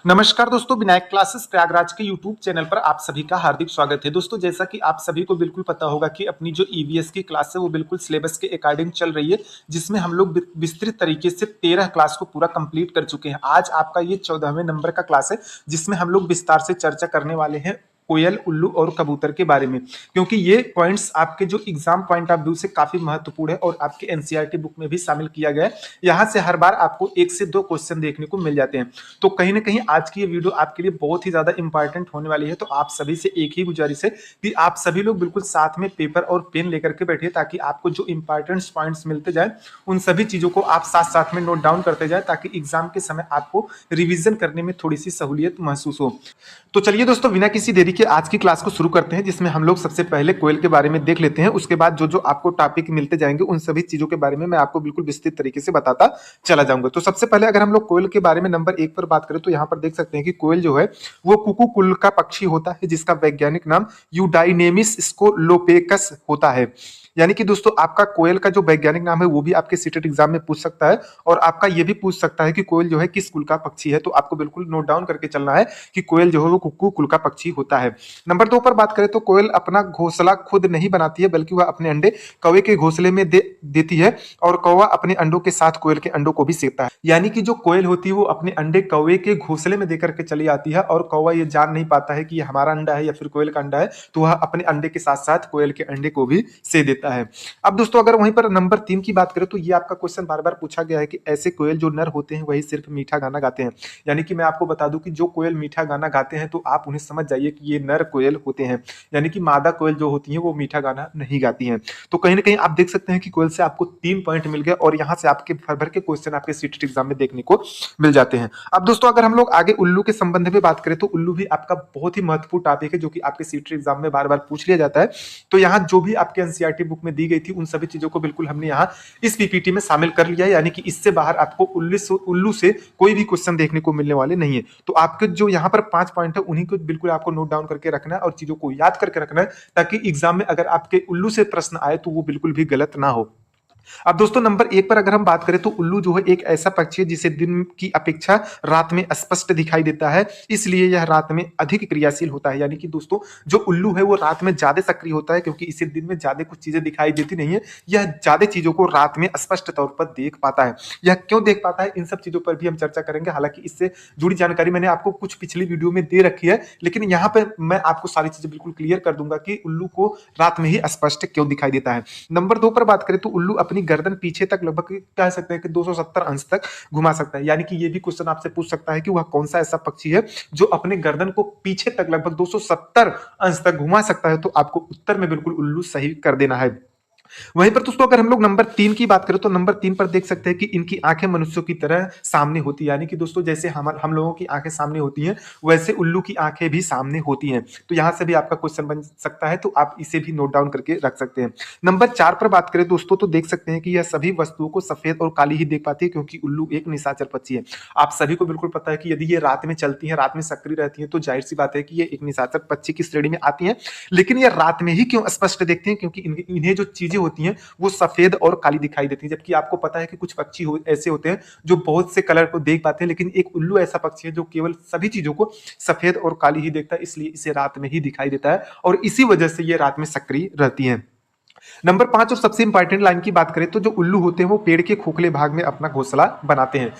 नमस्कार दोस्तों, विनायक क्लासेस प्रयागराज के यूट्यूब चैनल पर आप सभी का हार्दिक स्वागत है। दोस्तों, जैसा कि आप सभी को बिल्कुल पता होगा कि अपनी जो ईवीएस की क्लास है वो बिल्कुल सिलेबस के अकॉर्डिंग चल रही है, जिसमें हम लोग विस्तृत तरीके से 13 क्लास को पूरा कंप्लीट कर चुके हैं। आज आपका ये 14वें नंबर का क्लास है, जिसमें हम लोग विस्तार से चर्चा करने वाले हैं कोयल, उल्लू और कबूतर के बारे में, क्योंकि ये पॉइंट्स आपके जो एग्जाम पॉइंट ऑफ व्यू से काफी महत्वपूर्ण है और आपके एनसीईआरटी बुक में भी शामिल किया गया है। यहाँ से हर बार आपको 1 से 2 क्वेश्चन देखने को मिल जाते हैं। तो कहीं ना कहीं आज की ये वीडियो आपके लिए बहुत ही ज्यादा इंपॉर्टेंट होने वाली है। तो आप सभी से एक ही गुजारिश है कि आप सभी लोग बिल्कुल साथ में पेपर और पेन लेकर के बैठिए, ताकि आपको जो इंपॉर्टेंट पॉइंट्स मिलते जाए उन सभी चीजों को आप साथ साथ में नोट डाउन करते जाए, ताकि एग्जाम के समय आपको रिवीजन करने में थोड़ी सी सहूलियत महसूस हो। तो चलिए दोस्तों, बिना किसी देरी के आज की क्लास को शुरू करते हैं, जिसमें हम लोग सबसे पहले कोयल के बारे में देख लेते हैं। उसके बाद जो जो आपको टॉपिक मिलते जाएंगे उन सभी चीजों के बारे में मैं आपको बिल्कुल विस्तृत तरीके से बताता चला जाऊंगा। तो सबसे पहले अगर हम लोग कोयल के बारे में नंबर 1 पर बात करें, तो यहाँ पर देख सकते हैं कि कोयल जो है वो कुकू कुल का पक्षी होता है, जिसका वैज्ञानिक नाम यूडाइनेमिस स्कोलोपेकस होता है। यानी कि दोस्तों, आपका कोयल का जो वैज्ञानिक नाम है वो भी आपके सीटेट एग्जाम में पूछ सकता है, और आपका ये भी पूछ सकता है कि कोयल जो है किस कुल का पक्षी है। तो आपको बिल्कुल नोट डाउन करके चलना है कि कोयल जो है वो कुक्कू कुल का पक्षी होता है। नंबर 2 पर बात करें तो कोयल अपना घोंसला खुद नहीं बनाती है, बल्कि वह अपने अंडे कौवे के घोंसले में देती है, और कौवा अपने अंडों के साथ कोयल के अंडों को भी सेकता है। यानी कि जो कोयल होती है वो अपने अंडे कौवे के घोंसले में देकर के चली आती है, और कौवा ये जान नहीं पाता है कि ये हमारा अंडा है या फिर कोयल का अंडा है, तो वह अपने अंडे के साथ साथ कोयल के अंडे को भी से देता है। अब दोस्तों, अगर वहीं पर नंबर 3 की बात करें, तो ये आपका क्वेश्चन बार बार पूछा गया है कि ऐसे कोयल जो नर होते हैं वही सिर्फ मीठा गाना गाते हैं। यानी कि मैं आपको बता दूं कि जो कोयल मीठा गाना गाते हैं तो आप उन्हें समझ जाइए कि ये नर कोयल होते हैं। यानी कि मादा कोयल जो होती है वो मीठा गाना नहीं गाती हैं। तो कहीं ना कहीं आप देख सकते हैं कि कोयल से आपको 3 पॉइंट मिल गए, और यहाँ से आपके भर भर के क्वेश्चन आपके सीटेट एग्जाम में देखने को मिल जाते हैं। अब दोस्तों, अगर हम लोग आगे उल्लू के संबंध में बात करें, तो उल्लू भी आपका बहुत ही महत्वपूर्ण टॉपिक है, जो कि आपके सीटेट एग्जाम में बार बार पूछ लिया जाता है। तो यहाँ जो भी आपके एनसीईआरटी बुक में दी गई थी उन सभी चीजों को बिल्कुल हमने यहाँ इस पीपीटी में शामिल कर लिया है। यानी कि इससे बाहर आपको उल्लू से कोई भी क्वेश्चन देखने को मिलने वाले नहीं है। तो आपके जो यहाँ पर 5 पॉइंट है उन्हीं को बिल्कुल आपको नोट डाउन करके रखना है और चीजों को याद करके रखना है, ताकि एग्जाम में अगर आपके उल्लू से प्रश्न आए तो वो बिल्कुल भी गलत ना हो। अब दोस्तों, नंबर 1 पर अगर हम बात करें, तो उल्लू जो है एक ऐसा पक्षी है जिसे दिन की अपेक्षा रात में स्पष्ट दिखाई देता है, इसलिए यह रात में अधिक क्रियाशील होता है। यानी कि दोस्तों, जो उल्लू है वो रात में ज्यादा सक्रिय होता है, क्योंकि इसे दिन में ज्यादा कुछ चीजें दिखाई देती नहीं है। यह ज्यादा चीजों को रात में स्पष्ट तौर पर देख पाता है। यह क्यों देख पाता है, इन सब चीजों पर भी हम चर्चा करेंगे। हालांकि इससे जुड़ी जानकारी मैंने आपको कुछ पिछली वीडियो में दे रखी है, लेकिन यहाँ पर मैं आपको सारी चीजें बिल्कुल क्लियर कर दूंगा कि उल्लू को रात में ही स्पष्ट क्यों दिखाई देता है। नंबर 2 पर बात करें, तो उल्लू अपनी गर्दन पीछे तक लगभग कह सकते हैं कि 270 अंश तक घुमा सकता है। यानी कि ये भी क्वेश्चन आपसे पूछ सकता है कि वह कौन सा ऐसा पक्षी है जो अपने गर्दन को पीछे तक लगभग 270 अंश तक घुमा सकता है। तो आपको उत्तर में बिल्कुल उल्लू सही कर देना है। वहीं पर दोस्तों, अगर हम लोग नंबर 3 की बात करें, तो नंबर 3 पर देख सकते हैं कि इनकी आंखें मनुष्यों की तरह सामने होती है। यानी कि दोस्तों, जैसे हम लोगों की आंखें सामने होती हैं, वैसे उल्लू की आंखें भी सामने होती हैं। तो यहां से भी आपका क्वेश्चन बन सकता है, तो आप इसे भी नोट डाउन करके रख सकते हैं। नंबर 4 पर बात करें दोस्तों, तो देख सकते हैं कि यह सभी वस्तुओं को सफेद और काली ही देख पाती है, क्योंकि उल्लू एक निशाचर पक्षी है। आप सभी को बिल्कुल पता है कि यदि ये रात में चलती है, रात में सक्रिय रहती है, तो जाहिर सी बात है कि ये एक निशाचर पक्षी की श्रेणी में आती है। लेकिन ये रात में ही क्यों स्पष्ट देखते हैं, क्योंकि इन्हें जो चीजें होती हैं वो सफेद और काली दिखाई देती है। जबकि आपको पता है कि कुछ पक्षी ऐसे होते हैं जो बहुत से कलर को देख पाते हैं, लेकिन एक उल्लू ऐसा पक्षी है जो केवल सभी चीजों को सफेद और काली ही देखता है, इसलिए इसे रात में ही दिखाई देता है, और इसी वजह से ये रात में सक्रिय रहती है। नंबर 5 और सबसे इंपॉर्टेंट लाइन की बात करें, तो जो उल्लू होते हैं वो पेड़ के खोखले भाग में अपना घोंसला बनाते हैं।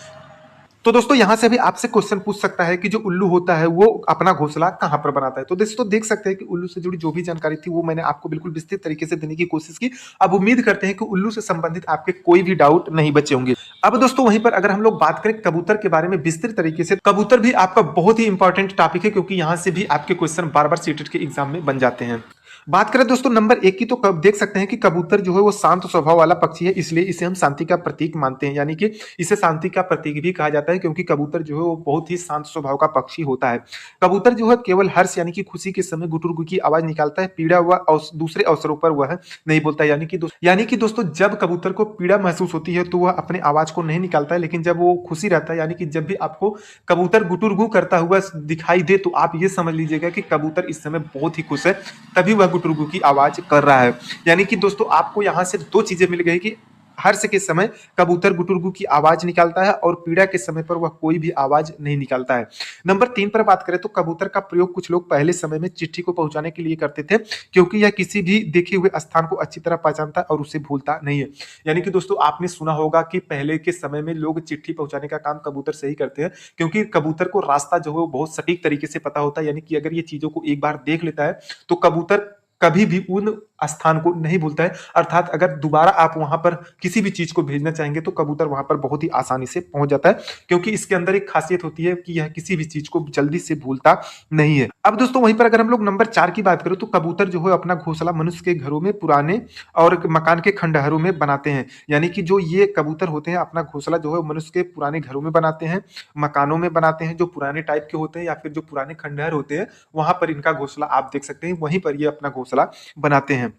तो दोस्तों, यहां से भी आपसे क्वेश्चन पूछ सकता है कि जो उल्लू होता है वो अपना घोंसला कहां पर बनाता है। तो दोस्तों, देख सकते हैं कि उल्लू से जुड़ी जो भी जानकारी थी वो मैंने आपको बिल्कुल विस्तृत तरीके से देने की कोशिश की। अब उम्मीद करते हैं कि उल्लू से संबंधित आपके कोई भी डाउट नहीं बचे होंगे। अब दोस्तों, वहीं पर अगर हम लोग बात करें कबूतर के बारे में विस्तृत तरीके से, कबूतर भी आपका बहुत ही इंपॉर्टेंट टॉपिक है, क्योंकि यहां से भी आपके क्वेश्चन बार बार सीटेट के एग्जाम में बन जाते हैं। बात करें दोस्तों नंबर 1 की, तो देख सकते हैं कि कबूतर जो है वो शांत स्वभाव वाला पक्षी है, इसलिए इसे हम शांति का प्रतीक मानते हैं। यानी कि इसे शांति का प्रतीक भी कहा जाता है, क्योंकि कबूतर जो है वो बहुत ही शांत स्वभाव का पक्षी होता है। कबूतर जो है केवल हर्ष यानी कि खुशी के समय गुटुर की आवाज निकालता है, पीड़ा व दूसरे अवसरों पर वह नहीं बोलता। यानी कि दोस्तों, जब कबूतर को पीड़ा महसूस होती है तो वह अपने आवाज को नहीं निकालता है, लेकिन जब वो खुशी रहता है, यानी कि जब भी आपको कबूतर गुटुरगू करता हुआ दिखाई दे, तो आप ये समझ लीजिएगा कि कबूतर इस समय बहुत ही खुश है, तभी वह गुटुरगू की आवाज कर रहा है। यानी कि दोस्तों, आपको यहां से 2 चीजें मिल गई कि हर्ष के समय कबूतर गुटुरगु की आवाज निकालता है और पीड़ा के समय पर वह कोई भी आवाज नहीं निकालता है। नंबर 3 पर बात करें तो कबूतर का प्रयोग कुछ लोग पहले समय में चिट्ठी को पहुंचाने के लिए करते थे, क्योंकि यह किसी भी देखे हुए स्थान को अच्छी तरह पहचानता है और उसे भूलता नहीं है। यानी कि दोस्तों आपने सुना होगा कि पहले के समय में लोग चिट्ठी पहुंचाने का काम कबूतर से ही करते हैं, क्योंकि कबूतर को रास्ता जो है वो बहुत सटीक तरीके से पता होता है। यानी कि अगर ये चीजों को एक बार देख लेता है तो कबूतर कभी भी उन स्थान को नहीं भूलता है। अर्थात अगर दोबारा आप वहां पर किसी भी चीज को भेजना चाहेंगे तो कबूतर वहां पर बहुत ही आसानी से पहुंच जाता है, क्योंकि इसके अंदर एक खासियत होती है कि यह किसी भी चीज को जल्दी से भूलता नहीं है। अब दोस्तों वहीं पर अगर हम लोग नंबर 4 की बात करें तो कबूतर जो है अपना घोंसला मनुष्य के घरों में, पुराने और मकान के खंडहरों में बनाते हैं। यानी कि जो ये कबूतर होते हैं अपना घोंसला जो है मनुष्य के पुराने घरों में बनाते हैं, मकानों में बनाते हैं जो पुराने टाइप के होते हैं, या फिर जो पुराने खंडहर होते हैं वहां पर इनका घोंसला आप देख सकते हैं, वहीं पर ये अपना घोंसला बनाते हैं।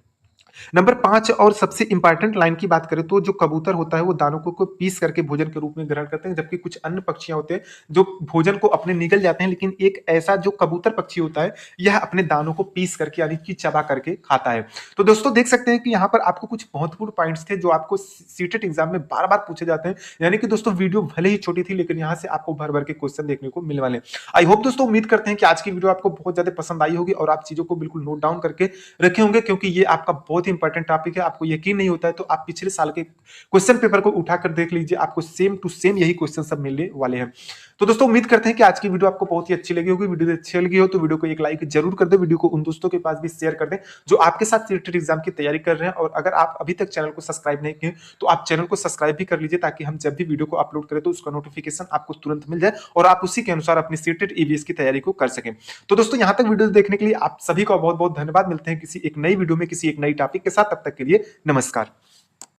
नंबर 5 और सबसे इंपॉर्टेंट लाइन की बात करें तो जो कबूतर होता है वो दानों को पीस करके भोजन के रूप में ग्रहण करते हैं, जबकि कुछ अन्य पक्षियां होते हैं जो भोजन को अपने निगल जाते हैं, लेकिन एक ऐसा जो कबूतर पक्षी होता है यह अपने दानों को पीस करके यानी कि चबा करके खाता है। तो दोस्तों देख सकते हैं कि यहाँ पर आपको कुछ महत्वपूर्ण पॉइंट्स थे जो आपको सीटेट एग्जाम में बार बार पूछे जाते हैं। यानी कि दोस्तों वीडियो भले ही छोटी थी लेकिन यहाँ से आपको भर भर के क्वेश्चन देखने को मिलने वाले हैं। आई होप दोस्तों, उम्मीद करते हैं कि आज की वीडियो आपको बहुत ज्यादा पसंद आई होगी और आप चीजों को बिल्कुल नोट डाउन करके रखे होंगे, क्योंकि ये आपका बहुत ही इंपॉर्टेंट टॉपिक है। आपको यकीन नहीं होता है तो आप पिछले साल के क्वेश्चन पेपर को उठाकर देख लीजिए, आपको सेम टू सेम यही क्वेश्चन सब मिलने वाले हैं। तो दोस्तों उम्मीद करते हैं कि आज की वीडियो आपको बहुत ही अच्छी लगी होगी। वीडियो अच्छी लगी हो तो वीडियो को एक लाइक जरूर कर दे, वीडियो को उन दोस्तों के पास भी शेयर कर दें जो आपके साथ सीटेट एग्जाम की तैयारी कर रहे हैं। और अगर आप अभी तक चैनल को सब्सक्राइब नहीं किए तो आप चैनल को सब्सक्राइब भी कर लीजिए, ताकि हम जब भी वीडियो को अपलोड करें तो उसका नोटिफिकेशन आपको तुरंत मिल जाए और आप उसी के अनुसार अपनी सीटेट ईवीएस की तैयारी को कर सकें। तो दोस्तों यहां तक वीडियो देखने के लिए आप सभी का बहुत बहुत धन्यवाद। मिलते हैं किसी एक नई वीडियो में किसी एक नई टॉपिक के साथ, तब तक के लिए नमस्कार।